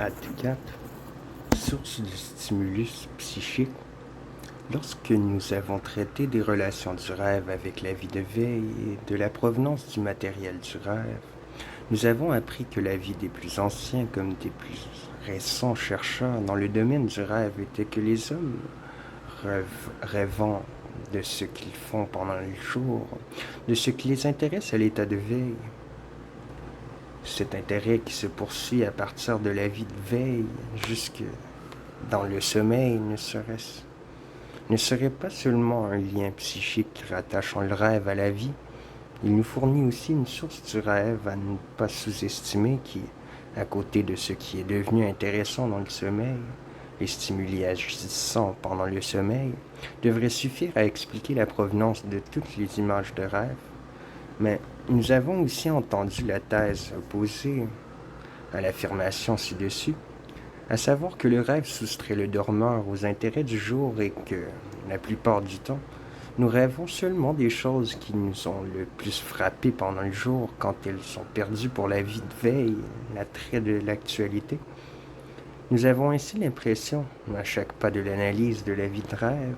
Acte 4. Source de stimulus psychique. Lorsque nous avons traité des relations du rêve avec la vie de veille et de la provenance du matériel du rêve, nous avons appris que la vie des plus anciens comme des plus récents chercheurs dans le domaine du rêve était que les hommes rêvant de ce qu'ils font pendant le jour, de ce qui les intéresse à l'état de veille. Cet intérêt qui se poursuit à partir de la vie de veille jusque dans le sommeil ne serait pas seulement un lien psychique rattachant le rêve à la vie, il nous fournit aussi une source du rêve à ne pas sous-estimer qui, à côté de ce qui est devenu intéressant dans le sommeil, les stimuli agissant pendant le sommeil, devrait suffire à expliquer la provenance de toutes les images de rêve. Mais nous avons aussi entendu la thèse opposée à l'affirmation ci-dessus, à savoir que le rêve soustrait le dormeur aux intérêts du jour et que, la plupart du temps, nous rêvons seulement des choses qui nous ont le plus frappé pendant le jour quand elles sont perdues pour la vie de veille, l'attrait de l'actualité. Nous avons ainsi l'impression, à chaque pas de l'analyse de la vie de rêve,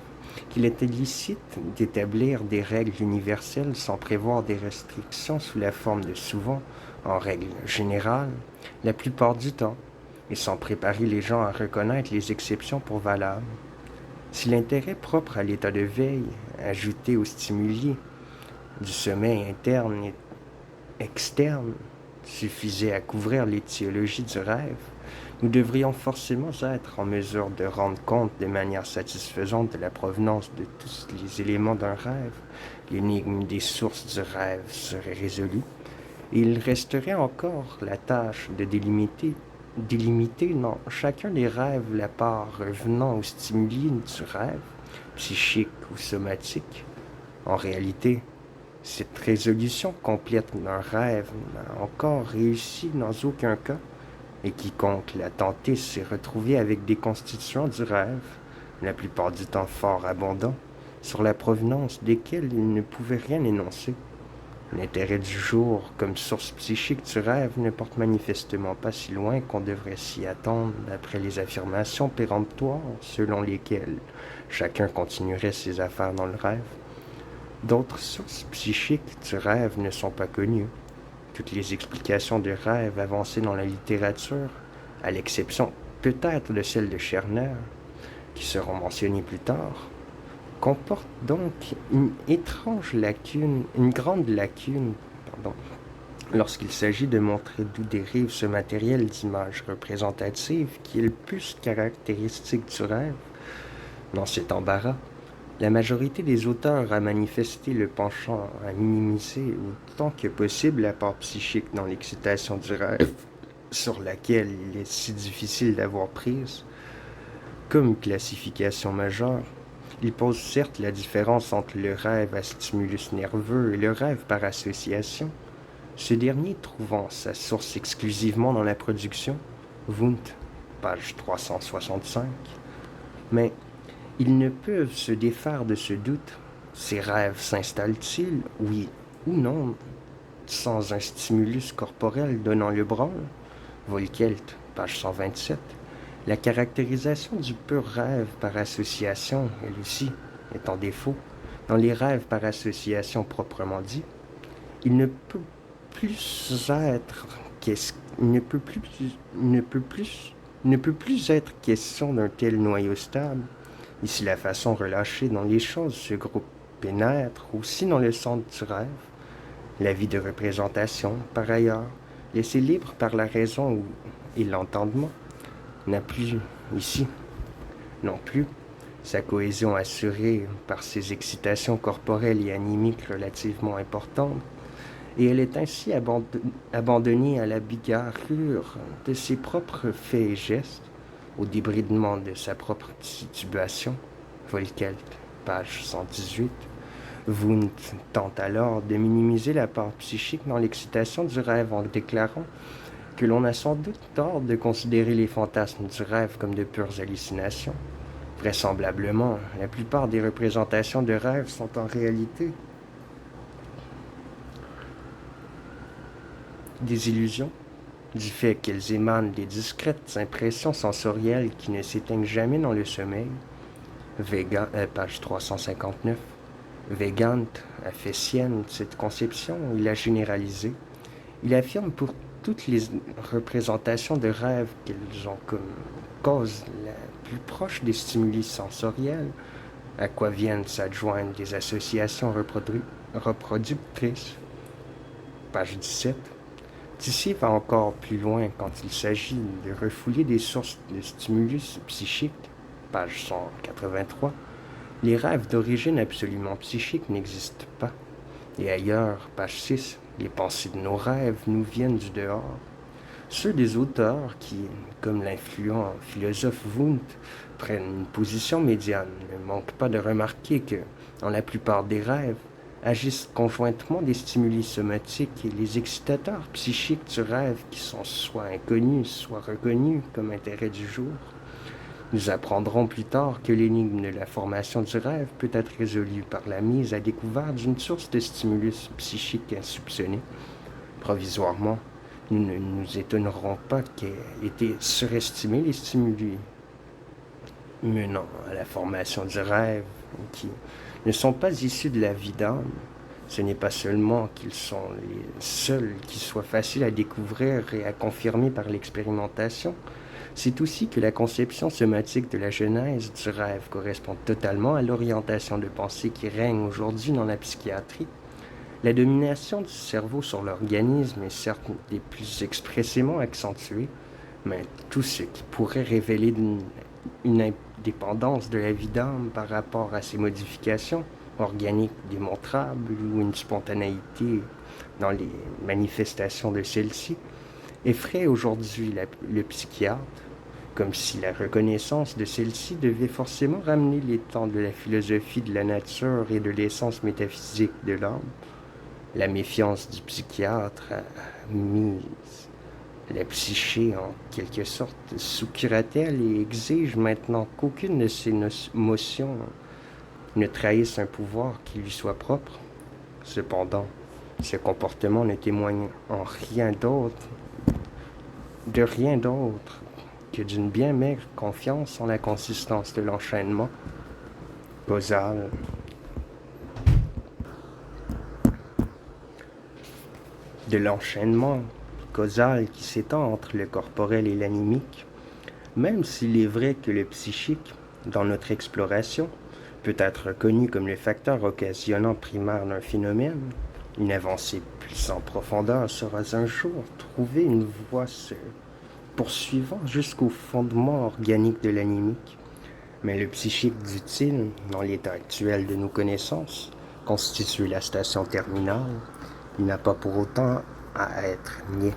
qu'il est licite d'établir des règles universelles sans prévoir des restrictions sous la forme de souvent, en règle générale, la plupart du temps, et sans préparer les gens à reconnaître les exceptions pour valables. Si l'intérêt propre à l'état de veille, ajouté aux stimuli du sommeil interne et externe, suffisait à couvrir l'étiologie du rêve, nous devrions forcément être en mesure de rendre compte de manière satisfaisante de la provenance de tous les éléments d'un rêve. L'énigme des sources du rêve serait résolue, et il resterait encore la tâche de délimiter dans chacun des rêves la part revenant aux stimuli du rêve, psychique ou somatique. En réalité, cette résolution complète d'un rêve n'a encore réussi dans aucun cas, et quiconque l'a tenté s'est retrouvé avec des constituants du rêve, la plupart du temps fort abondants, sur la provenance desquels il ne pouvait rien énoncer. L'intérêt du jour comme source psychique du rêve ne porte manifestement pas si loin qu'on devrait s'y attendre d'après les affirmations péremptoires selon lesquelles chacun continuerait ses affaires dans le rêve. D'autres sources psychiques du rêve ne sont pas connues. Toutes les explications de rêve avancées dans la littérature, à l'exception peut-être de celles de Scherner, qui seront mentionnées plus tard, comportent donc une grande lacune, lorsqu'il s'agit de montrer d'où dérive ce matériel d'images représentatives qui est le plus caractéristique du rêve. Dans cet embarras, la majorité des auteurs a manifesté le penchant à minimiser autant que possible la part psychique dans l'excitation du rêve, sur laquelle il est si difficile d'avoir prise. Comme classification majeure, il pose certes la différence entre le rêve à stimulus nerveux et le rêve par association, ce dernier trouvant sa source exclusivement dans la production, Wundt, page 365. Mais ils ne peuvent se défaire de ce doute. Ces rêves s'installent-ils, oui ou non, sans un stimulus corporel donnant le branle? Volkelt, page 127. La caractérisation du pur rêve par association, elle aussi, est en défaut. Dans les rêves par association proprement dit, il ne peut plus être être question d'un tel noyau stable. Ici, la façon relâchée dont les choses se groupe pénètre aussi dans le centre du rêve. La vie de représentation, par ailleurs, laissée libre par la raison et l'entendement, n'a plus, ici, non plus, sa cohésion assurée par ses excitations corporelles et animiques relativement importantes, et elle est ainsi abandonnée à la bigarrure de ses propres faits et gestes, au débridement de sa propre titubation. Volkelt, page 118. Wundt tente alors de minimiser la part psychique dans l'excitation du rêve en déclarant que l'on a sans doute tort de considérer les fantasmes du rêve comme de pures hallucinations. Vraisemblablement, la plupart des représentations de rêve sont en réalité des illusions, du fait qu'elles émanent des discrètes impressions sensorielles qui ne s'éteignent jamais dans le sommeil. Page 359. Weygand a fait sienne cette conception, il l'a généralisée. Il affirme pour toutes les représentations de rêves qu'elles ont comme cause la plus proche des stimuli sensoriels, à quoi viennent s'adjoindre des associations reproductrices. Page 17. Tissier va encore plus loin quand il s'agit de refouler des sources de stimulus psychiques. Page 183. Les rêves d'origine absolument psychique n'existent pas. Et ailleurs, page 6, les pensées de nos rêves nous viennent du dehors. Ceux des auteurs qui, comme l'influent philosophe Wundt, prennent une position médiane ne manquent pas de remarquer que, dans la plupart des rêves, agissent conjointement des stimuli somatiques et les excitateurs psychiques du rêve qui sont soit inconnus, soit reconnus comme intérêt du jour. Nous apprendrons plus tard que l'énigme de la formation du rêve peut être résolue par la mise à découvert d'une source de stimulus psychique insoupçonnée. Provisoirement, nous ne nous étonnerons pas qu'aient été surestimés les stimuli menant à la formation du rêve, qui ne sont pas issus de la vie d'âme. Ce n'est pas seulement qu'ils sont les seuls qui soient faciles à découvrir et à confirmer par l'expérimentation, c'est aussi que la conception somatique de la genèse du rêve correspond totalement à l'orientation de pensée qui règne aujourd'hui dans la psychiatrie. La domination du cerveau sur l'organisme est certes des plus expressément accentuée, mais tout ce qui pourrait révéler une indépendance de la vie d'âme par rapport à ces modifications organiques démontrables ou une spontanéité dans les manifestations de celles-ci effraie aujourd'hui le psychiatre, comme si la reconnaissance de celle-ci devait forcément ramener les temps de la philosophie de la nature et de l'essence métaphysique de l'homme. La méfiance du psychiatre a mis la psyché en quelque sorte sous curatelle et exige maintenant qu'aucune de ses notions ne trahisse un pouvoir qui lui soit propre. Cependant, ce comportement ne témoigne en rien d'autre que d'une bien maigre confiance en la consistance de l'enchaînement causal. Qui s'étend entre le corporel et l'animique, même s'il est vrai que le psychique, dans notre exploration, peut être reconnu comme le facteur occasionnant primaire d'un phénomène, une avancée plus en profondeur sera un jour trouver une voie se poursuivant jusqu'au fondement organique de l'animique. Mais le psychique, dit-il, dans l'état actuel de nos connaissances, constitue la station terminale. Il n'a pas pour autant à être nié.